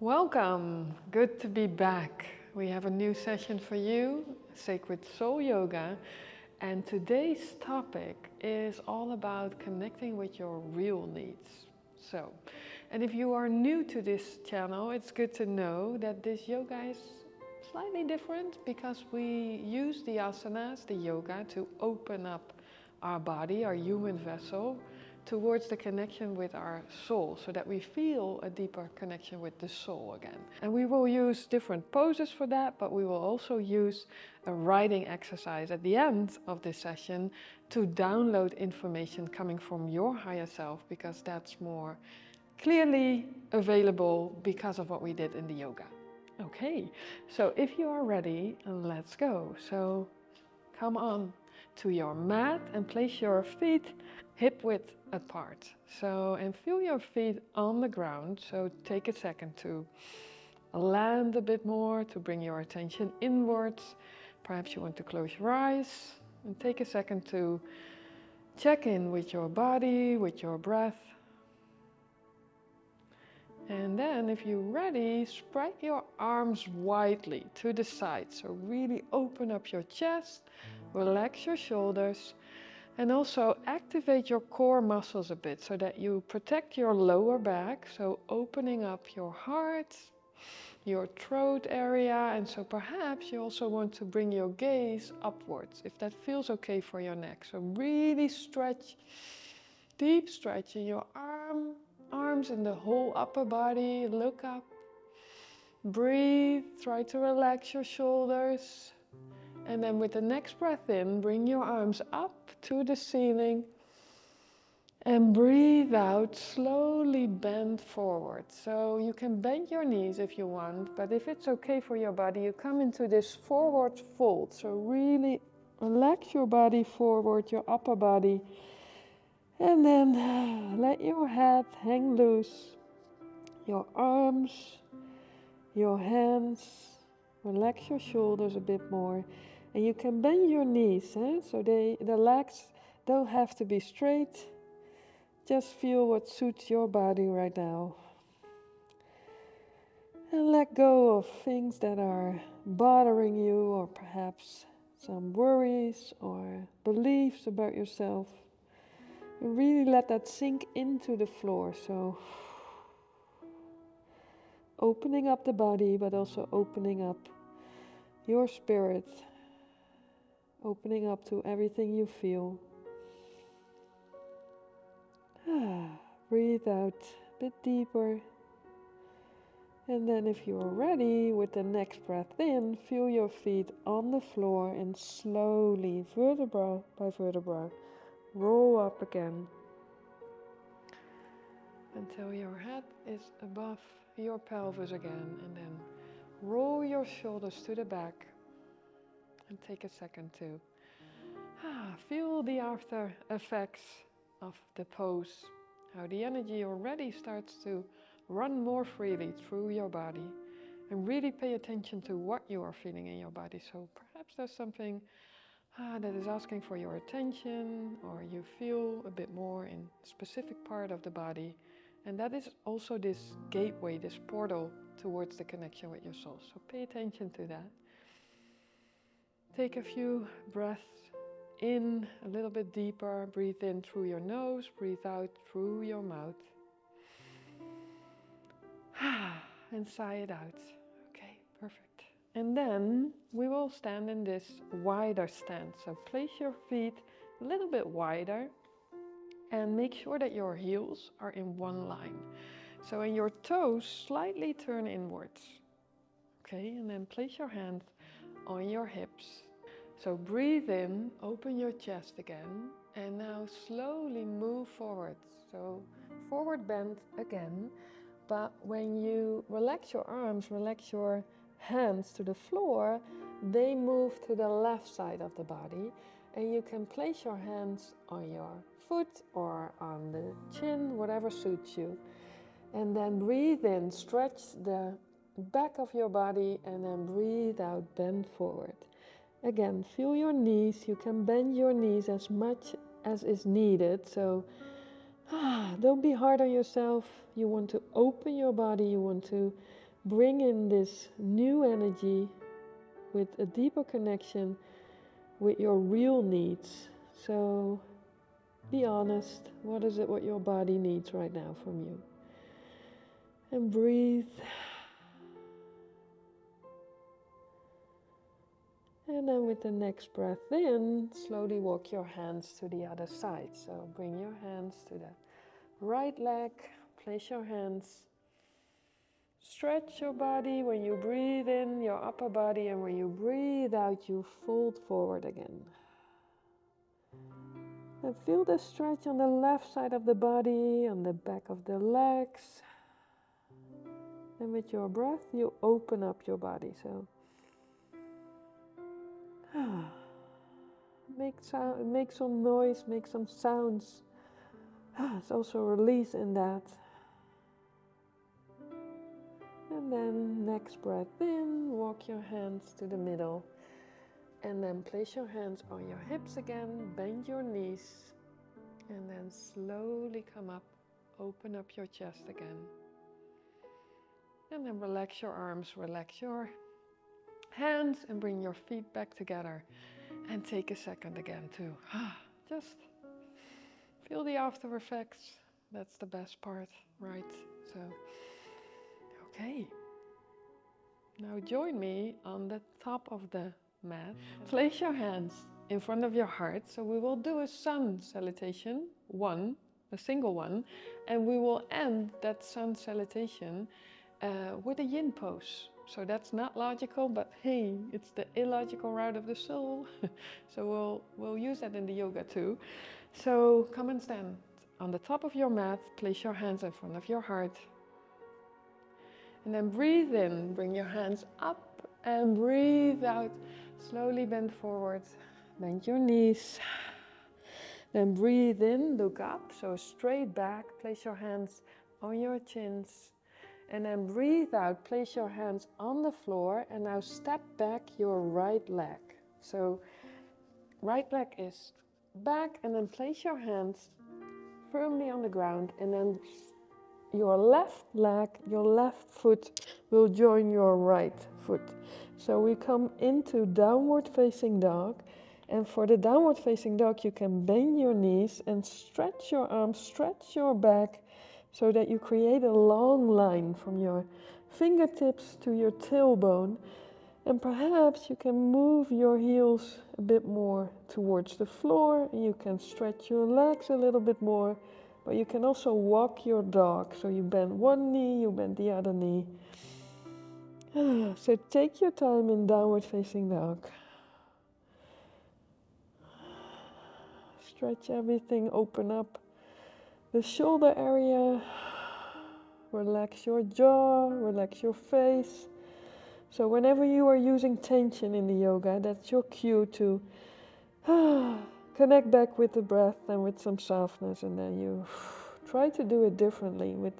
Welcome, good to be back. We have a new session for you, Sacred Soul Yoga, and today's topic is all about connecting with your real needs. And if you are new to this channel, it's good to know that this yoga is slightly different because we use the asanas, the yoga, to open up our body, our human vessel, towards the connection with our soul, so that we feel a deeper connection with the soul again. And we will use different poses for that, but we will also use a writing exercise at the end of this session to download information coming from your higher self, because that's more clearly available because of what we did in the yoga. Okay, so if you are ready, let's go. So come on to your mat and place your feet hip width apart. And feel your feet on the ground. So take a second to land a bit more, to bring your attention inwards. Perhaps you want to close your eyes and take a second to check in with your body, with your breath. And then, if you're ready, spread your arms widely to the side. So really open up your chest, relax your shoulders, and also activate your core muscles a bit so that you protect your lower back. So opening up your heart, your throat area, and so perhaps you also want to bring your gaze upwards, if that feels okay for your neck. So really stretch, deep stretch in your arms and the whole upper body. Look up, breathe, try to relax your shoulders, and then with the next breath in, bring your arms up to the ceiling, and breathe out, slowly bend forward. So you can bend your knees if you want, but if it's okay for your body, you come into this forward fold. So really relax your body forward, your upper body, and then let your head hang loose, your arms, your hands, relax your shoulders a bit more. And you can bend your knees, so the legs don't have to be straight. Just feel what suits your body right now. And let go of things that are bothering you, or perhaps some worries or beliefs about yourself. And really let that sink into the floor. So opening up the body, but also opening up your spirit, opening up to everything you feel. Breathe out a bit deeper. And then if you are ready, with the next breath in, feel your feet on the floor and slowly, vertebra by vertebra, roll up again until your head is above your pelvis again, and then roll your shoulders to the back and take a second to feel the after effects of the pose, how the energy already starts to run more freely through your body, and really pay attention to what you are feeling in your body. So perhaps there's something that is asking for your attention, or you feel a bit more in a specific part of the body. And that is also this gateway, this portal towards the connection with your soul. So pay attention to that. Take a few breaths in a little bit deeper. Breathe in through your nose, breathe out through your mouth. And sigh it out. Okay, perfect. And then we will stand in this wider stance. So place your feet a little bit wider and make sure that your heels are in one line. So and your toes slightly turn inwards. Okay, and then place your hands on your hips. So breathe in, open your chest again, and now slowly move forward. So forward bend again, but when you relax your arms, relax your hands to the floor, they move to the left side of the body, and you can place your hands on your foot or on the chin, whatever suits you. And then breathe in, stretch the back of your body, and then breathe out, bend forward. Again, feel your knees. You can bend your knees as much as is needed. So don't be hard on yourself. You want to open your body. You want to bring in this new energy with a deeper connection with your real needs. So be honest, what is it what your body needs right now from you? And breathe. And then with the next breath in, slowly walk your hands to the other side. So bring your hands to the right leg, place your hands. Stretch your body when you breathe in, your upper body, and when you breathe out, you fold forward again. And feel the stretch on the left side of the body, on the back of the legs. And with your breath, you open up your body. So make some noise, make some sounds. It's also a release in that. And then next breath in, walk your hands to the middle. And then place your hands on your hips again, bend your knees. And then slowly come up, open up your chest again. And then relax your arms, relax your hands, and bring your feet back together. And take a second again to just feel the after effects. That's the best part, right? So, okay. Now join me on the top of the mat. Place your hands in front of your heart. So we will do a sun salutation, a single one, and we will end that sun salutation with a yin pose. So that's not logical, but hey, it's the illogical route of the soul. So we'll use that in the yoga too. So come and stand on the top of your mat, place your hands in front of your heart. And then breathe in, bring your hands up, and breathe out. Slowly bend forward, bend your knees. Then breathe in, look up, so straight back, place your hands on your chins. And then breathe out, place your hands on the floor, and now step back your right leg. So right leg is back, and then place your hands firmly on the ground, and then your left leg, your left foot will join your right foot. So we come into downward facing dog. And for the downward facing dog, you can bend your knees and stretch your arms, stretch your back, so that you create a long line from your fingertips to your tailbone. And perhaps you can move your heels a bit more towards the floor. And you can stretch your legs a little bit more. But you can also walk your dog. So you bend one knee, you bend the other knee. So take your time in downward facing dog. Stretch everything, open up the shoulder area. Relax your jaw, relax your face. So whenever you are using tension in the yoga, that's your cue to connect back with the breath and with some softness, and then you try to do it differently with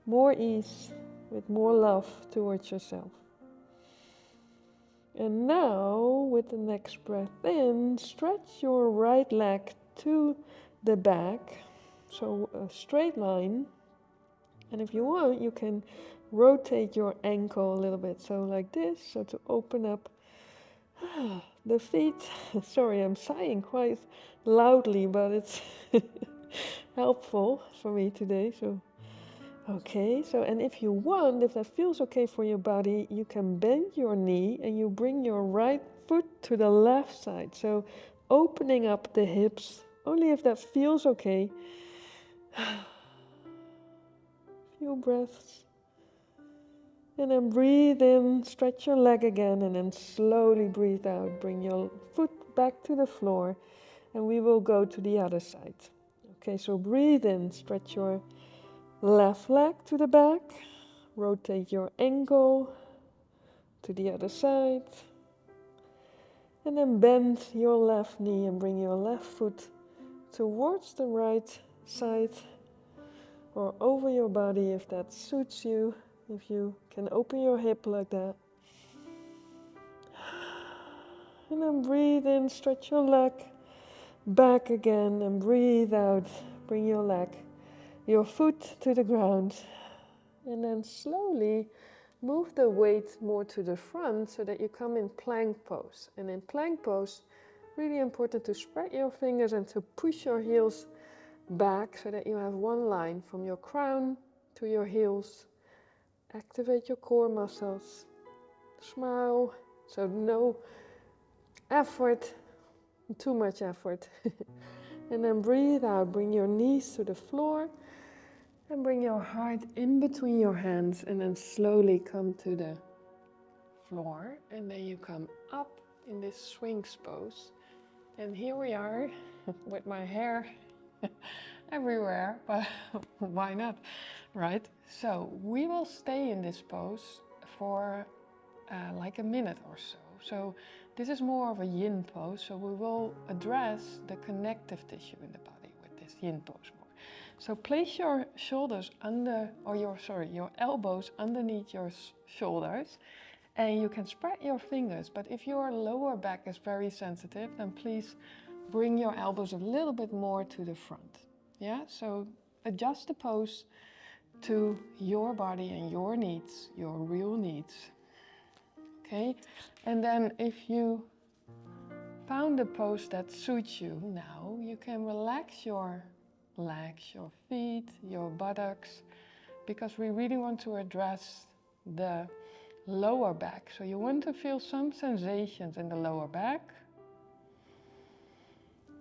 more ease, with more love towards yourself. And now, with the next breath in, stretch your right leg to the back, so a straight line. And if you want, you can rotate your ankle a little bit, so like this, so to open up the feet. Sorry, I'm sighing quite loudly, but it's helpful for me today. So, okay, so and if you want, if that feels okay for your body, you can bend your knee and you bring your right foot to the left side. So opening up the hips, only if that feels okay. Few breaths. And then breathe in, stretch your leg again, and then slowly breathe out. Bring your foot back to the floor, and we will go to the other side. Okay, so breathe in, stretch your left leg to the back, rotate your ankle to the other side, and then bend your left knee and bring your left foot towards the right side or over your body if that suits you. If you can open your hip like that. And then breathe in, stretch your leg back again, and breathe out. Bring your foot to the ground. And then slowly move the weight more to the front so that you come in plank pose. And in plank pose, really important to spread your fingers and to push your heels back so that you have one line from your crown to your heels. Activate your core muscles. Smile, so no effort, too much effort. And then breathe out, bring your knees to the floor and bring your heart in between your hands and then slowly come to the floor. And then you come up in this swings pose. And here we are with my hair everywhere, but why not, right? So we will stay in this pose for like a minute or so. So this is more of a yin pose, so we will address the connective tissue in the body with this yin pose more. So place your shoulders under, or your elbows underneath your shoulders, and you can spread your fingers, but if your lower back is very sensitive, then please bring your elbows a little bit more to the front. Yeah, so adjust the pose to your body and your needs, your real needs. Okay, and then if you found a pose that suits you now, you can relax your legs, your feet, your buttocks, because we really want to address the lower back. So you want to feel some sensations in the lower back.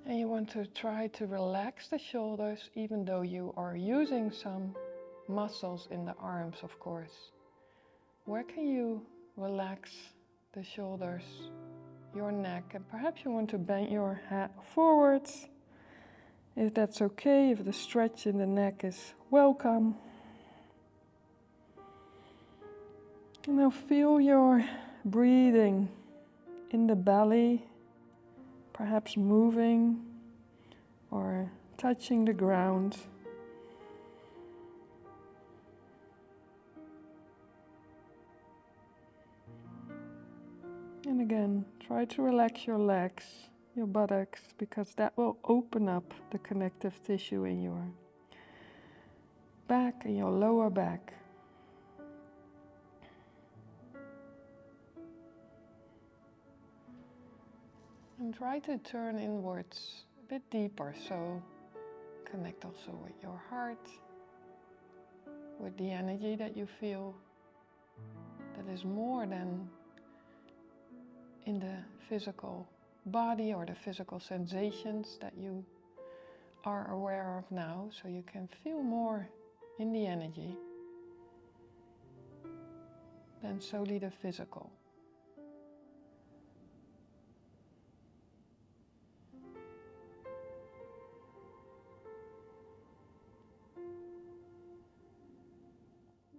And you want to try to relax the shoulders, even though you are using some muscles in the arms, of course. Where can you relax the shoulders, your neck, and perhaps you want to bend your head forwards, if that's okay, if the stretch in the neck is welcome. And now feel your breathing in the belly, perhaps moving or touching the ground. And again, try to relax your legs, your buttocks, because that will open up the connective tissue in your back and your lower back. And try to turn inwards a bit deeper, so connect also with your heart, with the energy that you feel that is more than in the physical body or the physical sensations that you are aware of now, so you can feel more in the energy than solely the physical.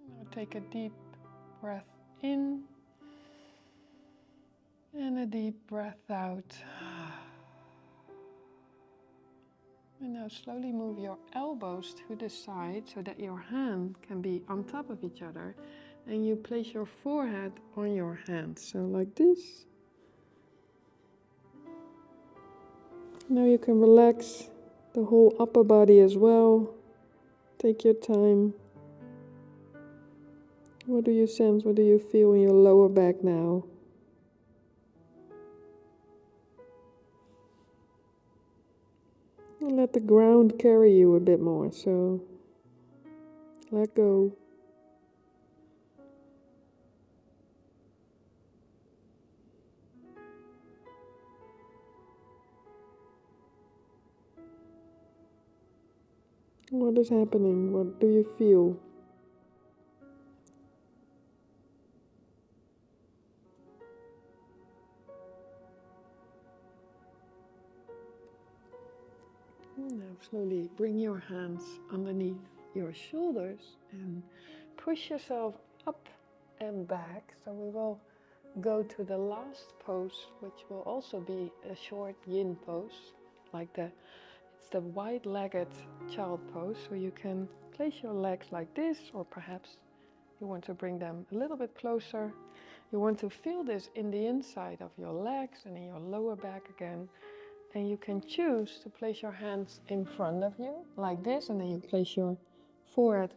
Now take a deep breath in and a deep breath out. And now slowly move your elbows to the side so that your hand can be on top of each other, and you place your forehead on your hand, so like this. Now you can relax the whole upper body as well. Take your time. What do you sense? What do you feel in your lower back now? And let the ground carry you a bit more, so let go. What is happening? What do you feel? Now slowly bring your hands underneath your shoulders and push yourself up and back. So we will go to the last pose, which will also be a short yin pose, like it's the wide-legged child pose. So you can place your legs like this, or perhaps you want to bring them a little bit closer. You want to feel this in the inside of your legs and in your lower back again. And you can choose to place your hands in front of you, like this, and then you place your forehead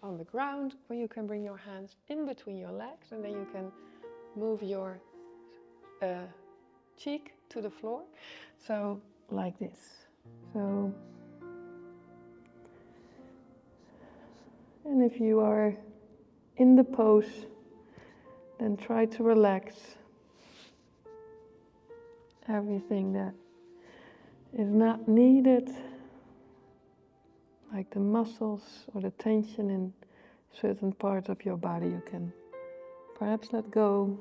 on the ground, or you can bring your hands in between your legs, and then you can move your cheek to the floor. So like this. So, and if you are in the pose, then try to relax everything that is not needed, like the muscles or the tension in certain parts of your body. You can perhaps let go.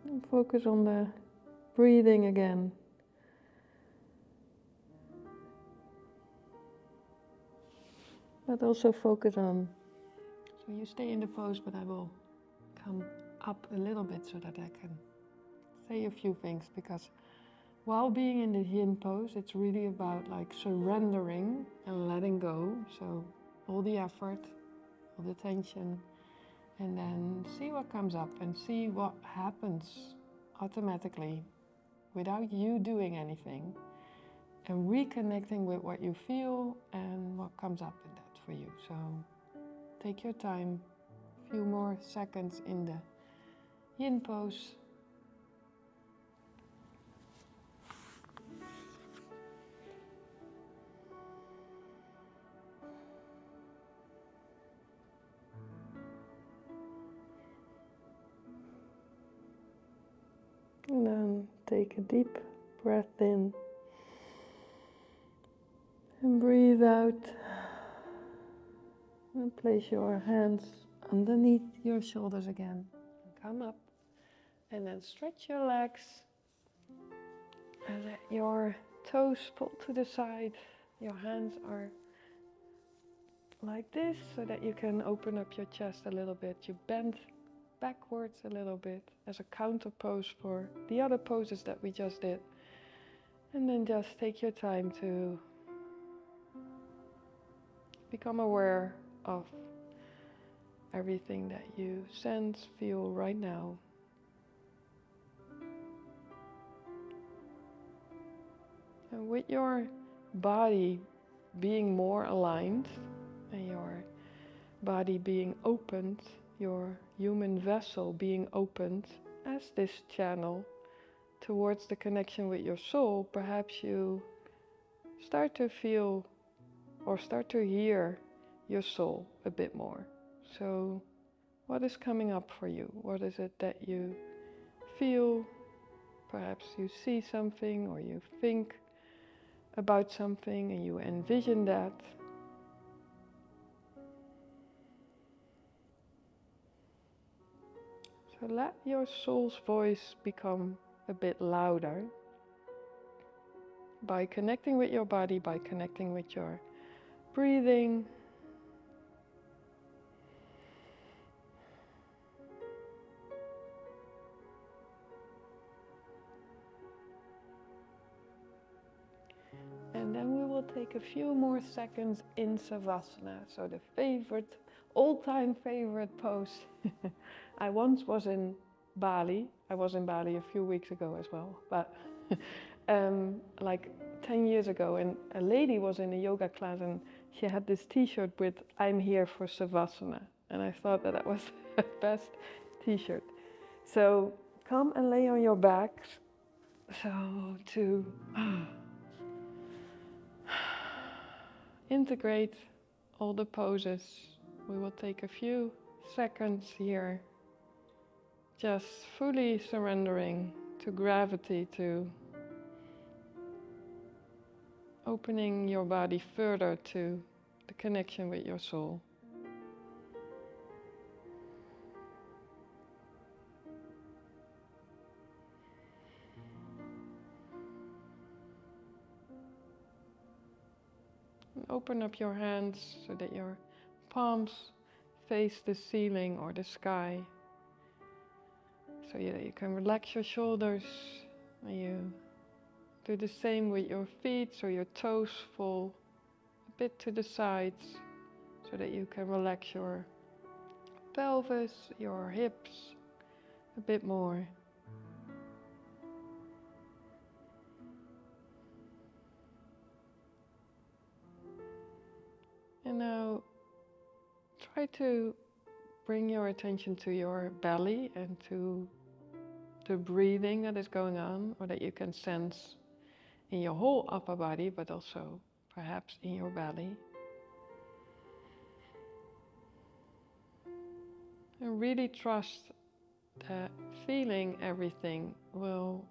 And focus on the breathing again. But also focus on, so you stay in the pose, but I will come up a little bit so that I can say a few things, because while being in the yin pose, it's really about like surrendering and letting go. So all the effort, all the tension, and then see what comes up and see what happens automatically without you doing anything, and reconnecting with what you feel and what comes up in that for you. So take your time, a few more seconds in the yin pose. And then take a deep breath in and breathe out. And place your hands underneath your shoulders again. And come up and then stretch your legs and let your toes pull to the side. Your hands are like this so that you can open up your chest a little bit. You bend backwards a little bit as a counter pose for the other poses that we just did. And then just take your time to become aware of everything that you sense, feel right now. And with your body being more aligned and your body being opened, your human vessel being opened as this channel towards the connection with your soul, perhaps you start to feel or start to hear your soul a bit more. So what is coming up for you? What is it that you feel? Perhaps you see something or you think about something and you envision that. So let your soul's voice become a bit louder by connecting with your body, by connecting with your breathing. And then we will take a few more seconds in Savasana. So the favorite, all-time favorite pose. I once was in Bali. I was in Bali a few weeks ago as well, but like 10 years ago, and a lady was in a yoga class and she had this t-shirt with "I'm here for Savasana," and I thought that was the best t-shirt. So come and lay on your backs. So to integrate all the poses, we will take a few seconds here, just fully surrendering to gravity, to opening your body further to the connection with your soul. And open up your hands so that your palms face the ceiling or the sky, so that you can relax your shoulders. And you do the same with your feet, so your toes fall a bit to the sides, so that you can relax your pelvis, your hips a bit more. And now try to bring your attention to your belly and to the breathing that is going on, or that you can sense in your whole upper body, but also perhaps in your belly. And really trust that feeling everything will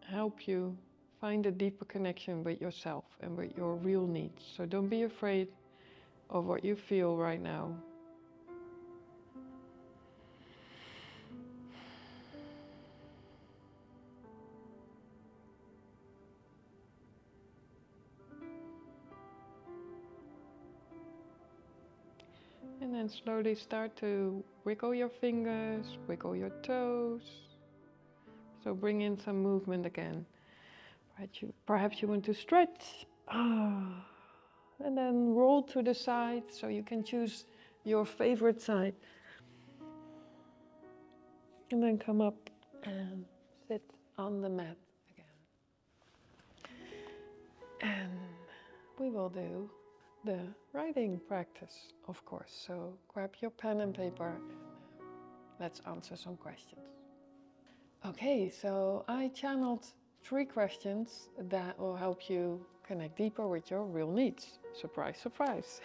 help you find a deeper connection with yourself and with your real needs. So don't be afraid of what you feel right now. And then slowly start to wiggle your fingers, wiggle your toes. So bring in some movement again. Perhaps you want to stretch. And then roll to the side, so you can choose your favorite side. And then come up and sit on the mat again. And we will do the writing practice, of course. So grab your pen and paper and let's answer some questions. Okay, so I channeled 3 questions that will help you connect deeper with your real needs. Surprise, surprise.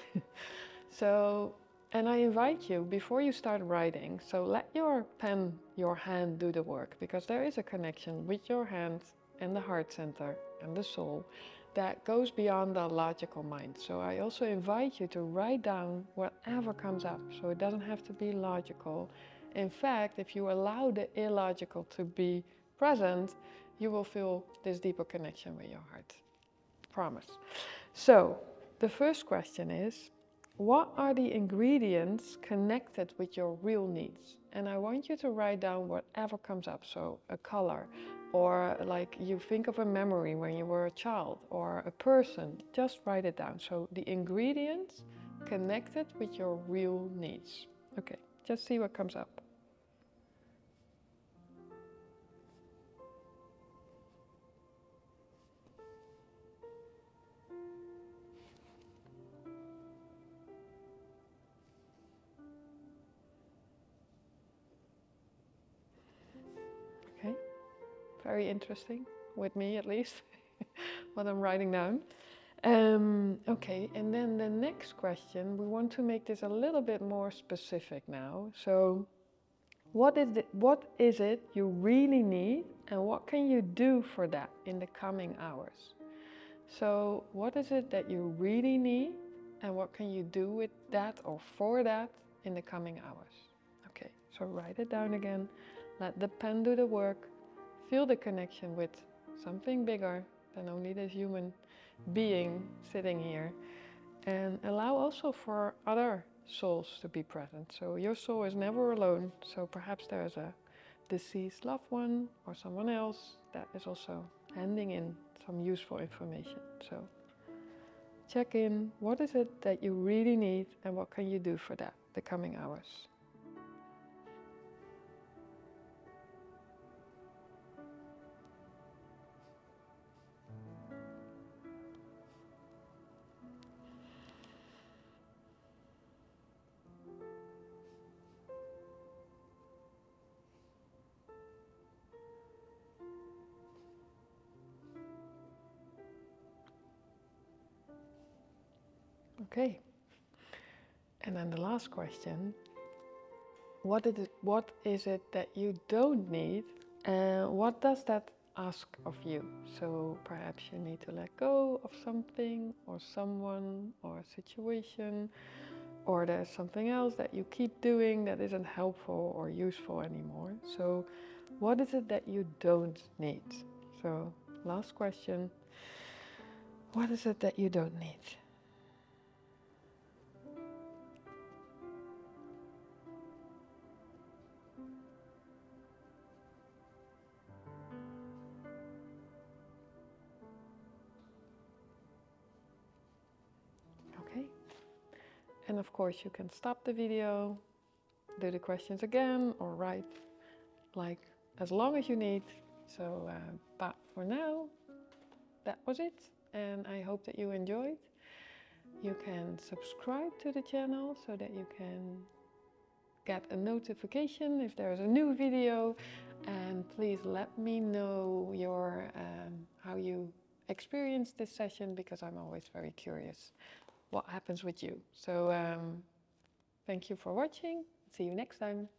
And I invite you, before you start writing, so let your pen, your hand do the work, because there is a connection with your hand and the heart center and the soul that goes beyond the logical mind. So I also invite you to write down whatever comes up. So it doesn't have to be logical. In fact, if you allow the illogical to be present, you will feel this deeper connection with your heart. Promise. So the first question is, what are the ingredients connected with your real needs? And I want you to write down whatever comes up. So a color, or like you think of a memory when you were a child, or a person, just write it down. So the ingredients connected with your real needs. Okay, just see what comes up. Okay, very interesting, with me at least, what I'm writing down. Okay, and then the next question, we want to make this a little bit more specific now. So what is it you really need, and what can you do for that in the coming hours? So what is it that you really need, and what can you do with that or for that in the coming hours? Okay, so write it down again. Let the pen do the work. Feel the connection with something bigger than only this human being sitting here. And allow also for other souls to be present. So your soul is never alone. So perhaps there's a deceased loved one or someone else that is also handing in some useful information. So check in, what is it that you really need, and what can you do for that the coming hours? Okay. And then the last question, what is it that you don't need, and what does that ask of you? So perhaps you need to let go of something or someone or a situation, or there's something else that you keep doing that isn't helpful or useful anymore. So what is it that you don't need? So last question, what is it that you don't need? Okay. And of course you can stop the video, do the questions again, or write like as long as you need. So, but for now, that was it. And I hope that you enjoyed. You can subscribe to the channel so that you can get a notification if there's a new video, and please let me know your how you experience this session, because I'm always very curious what happens with you. So thank you for watching. See you next time.